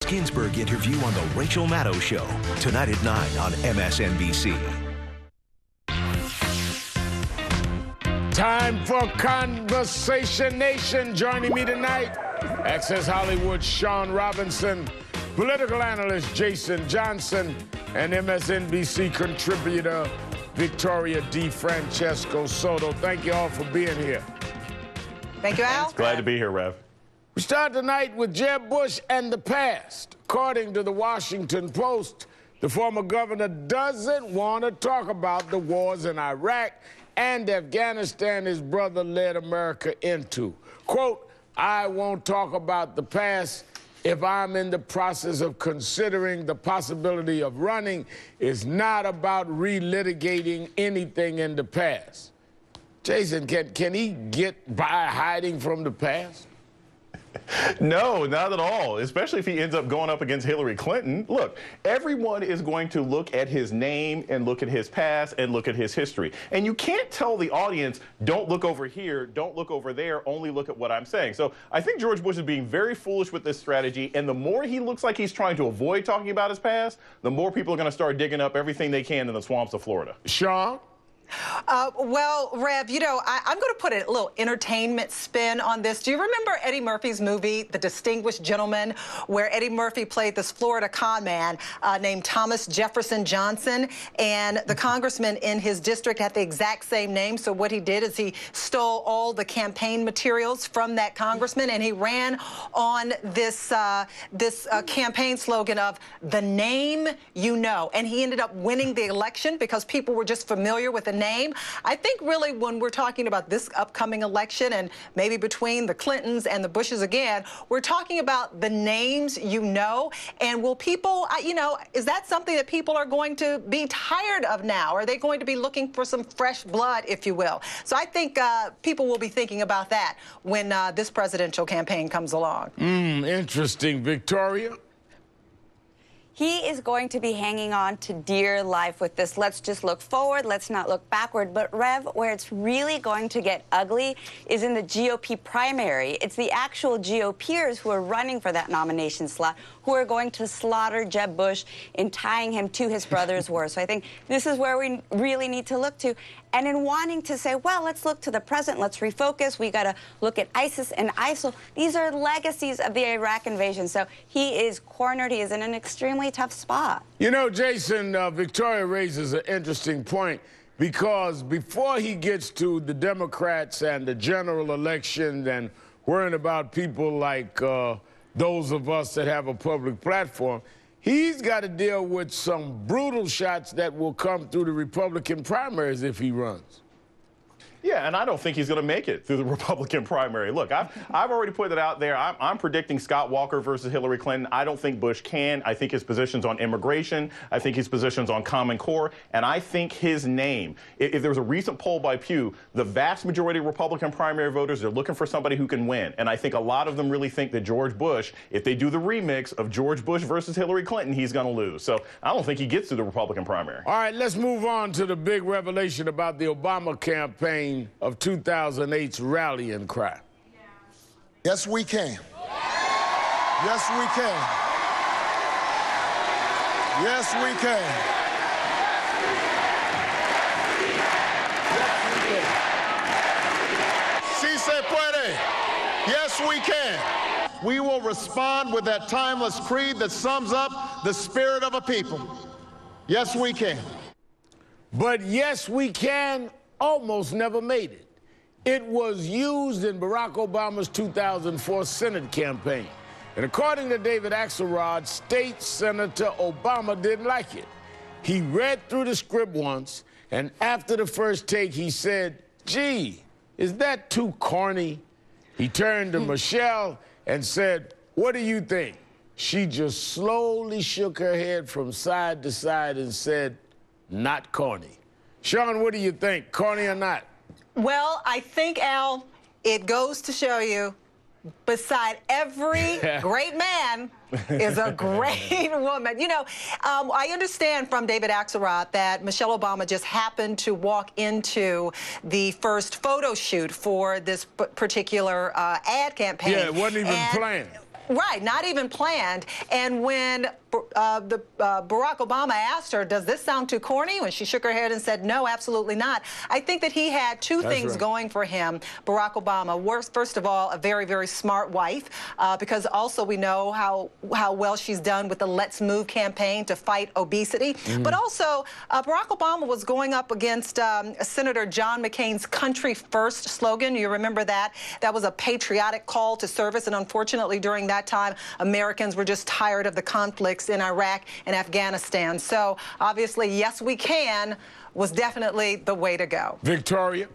Ginsburg interview on The Rachel Maddow Show, tonight at 9 on MSNBC. Time for Conversation Nation. Joining me tonight, Access Hollywood's Sean Robinson, political analyst Jason Johnson, and MSNBC contributor Victoria DeFrancesco Soto. Thank you all for being here. Thank you, Al. Glad to be here, Rev. We start tonight with Jeb Bush and the past. According to the Washington Post, the former governor doesn't want to talk about the wars in Iraq and Afghanistan his brother led America into. Quote, I won't talk about the past if I'm in the process of considering the possibility of running. It's not about relitigating anything in the past. Jason, can he get by hiding from the past? No, not at all, especially if he ends up going up against Hillary Clinton. Look, everyone is going to look at his name and look at his past and look at his history. And you can't tell the audience, don't look over here, don't look over there, only look at what I'm saying. So I think George Bush is being very foolish with this strategy. And the more he looks like he's trying to avoid talking about his past, the more people are going to start digging up everything they can in the swamps of Florida. Sean? Well, Rev, you know, I'm going to put a little entertainment spin on this. Do you remember Eddie Murphy's movie, The Distinguished Gentleman, where Eddie Murphy played this Florida con man named Thomas Jefferson Johnson, and the congressman in his district had the exact same name. So what he did is he stole all the campaign materials from that congressman, and he ran on this campaign slogan of the name you know. And he ended up winning the election because people were just familiar with the name. I think really when we're talking about this upcoming election and maybe between the Clintons and the Bushes again, we're talking about the names you know. And will people, you know, is that something that people are going to be tired of now? Are they going to be looking for some fresh blood, if you will? So I think people will be thinking about that when this presidential campaign comes along. Interesting. Victoria? He is going to be hanging on to dear life with this. Let's just look forward. Let's not look backward. But, Rev, where it's really going to get ugly is in the GOP primary. It's the actual GOPers who are running for that nomination slot who are going to slaughter Jeb Bush in tying him to his brother's war. So I think this is where we really need to look to. And in wanting to say, well, let's look to the present, let's refocus, we got to look at ISIS and ISIL. These are legacies of the Iraq invasion. So he is cornered. He is in an extremely tough spot. You know, Jason, Victoria raises an interesting point, because before he gets to the Democrats and the general election and worrying about people like those of us that have a public platform, he's got to deal with some brutal shots that will come through the Republican primaries if he runs. Yeah, and I don't think he's going to make it through the Republican primary. Look, I've already put it out there. I'm predicting Scott Walker versus Hillary Clinton. I don't think Bush can. I think his positions on immigration, I think his positions on Common Core, and I think his name. If there was a recent poll by Pew, the vast majority of Republican primary voters are looking for somebody who can win. And I think a lot of them really think that George Bush, if they do the remix of George Bush versus Hillary Clinton, he's going to lose. So I don't think he gets to the Republican primary. All right, let's move on to the big revelation about the Obama campaign of 2008's rallying cry. Yes, we can. Yes, we can. Yes, we can. Si se puede. Yes, we can. We will respond with that timeless creed that sums up the spirit of a people. Yes, we can. But yes, we can almost never made it. It was used in Barack Obama's 2004 Senate campaign. And according to David Axelrod, State Senator Obama didn't like it. He read through the script once, and after the first take, he said, gee, is that too corny? He turned to Michelle and said, what do you think? She just slowly shook her head from side to side and said, not corny. Sean, what do you think, corny or not? Well, I think, Al, it goes to show you, beside every great man is a great woman. You know, I understand from David Axelrod that Michelle Obama just happened to walk into the first photo shoot for this particular ad campaign. Yeah, it wasn't even planned. Right, not even planned. And when Barack Obama asked her, does this sound too corny? When she shook her head and said, no, absolutely not. I think that he had two things going for him, Barack Obama. First of all, a very, very smart wife, because also we know how well she's done with the Let's Move campaign to fight obesity. But also, Barack Obama was going up against Senator John McCain's Country First slogan. You remember that? That was a patriotic call to service, and unfortunately during that time, Americans were just tired of the conflicts in Iraq and Afghanistan. So obviously, yes, we can was definitely the way to go. Victoria?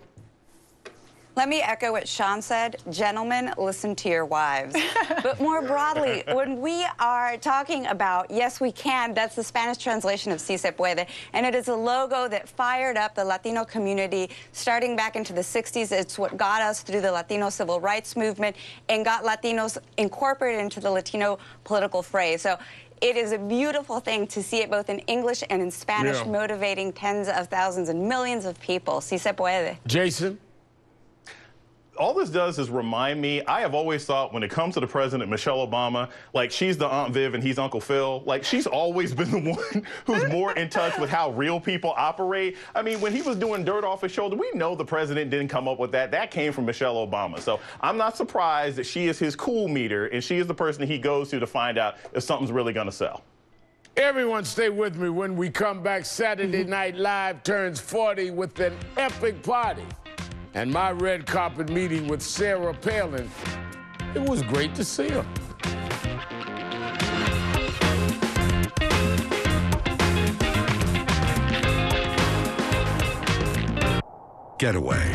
Let me echo what Sean said. Gentlemen, listen to your wives. But more broadly, when we are talking about yes, we can, that's the Spanish translation of Si Se Puede. And it is a logo that fired up the Latino community starting back into the 60s. It's what got us through the Latino civil rights movement and got Latinos incorporated into the Latino political fray. So it is a beautiful thing to see it both in English and in Spanish, motivating tens of thousands and millions of people. Si Se Puede. Jason? All this does is remind me, I have always thought when it comes to the president, Michelle Obama, like she's the Aunt Viv and he's Uncle Phil. Like she's always been the one who's more in touch with how real people operate. I mean, when he was doing dirt off his shoulder, we know the president didn't come up with that. That came from Michelle Obama. So I'm not surprised that she is his cool meter and she is the person he goes to find out if something's really going to sell. Everyone stay with me. When we come back, Saturday Night Live turns 40 with an epic party. And my red carpet meeting with Sarah Palin, it was great to see her. Getaway.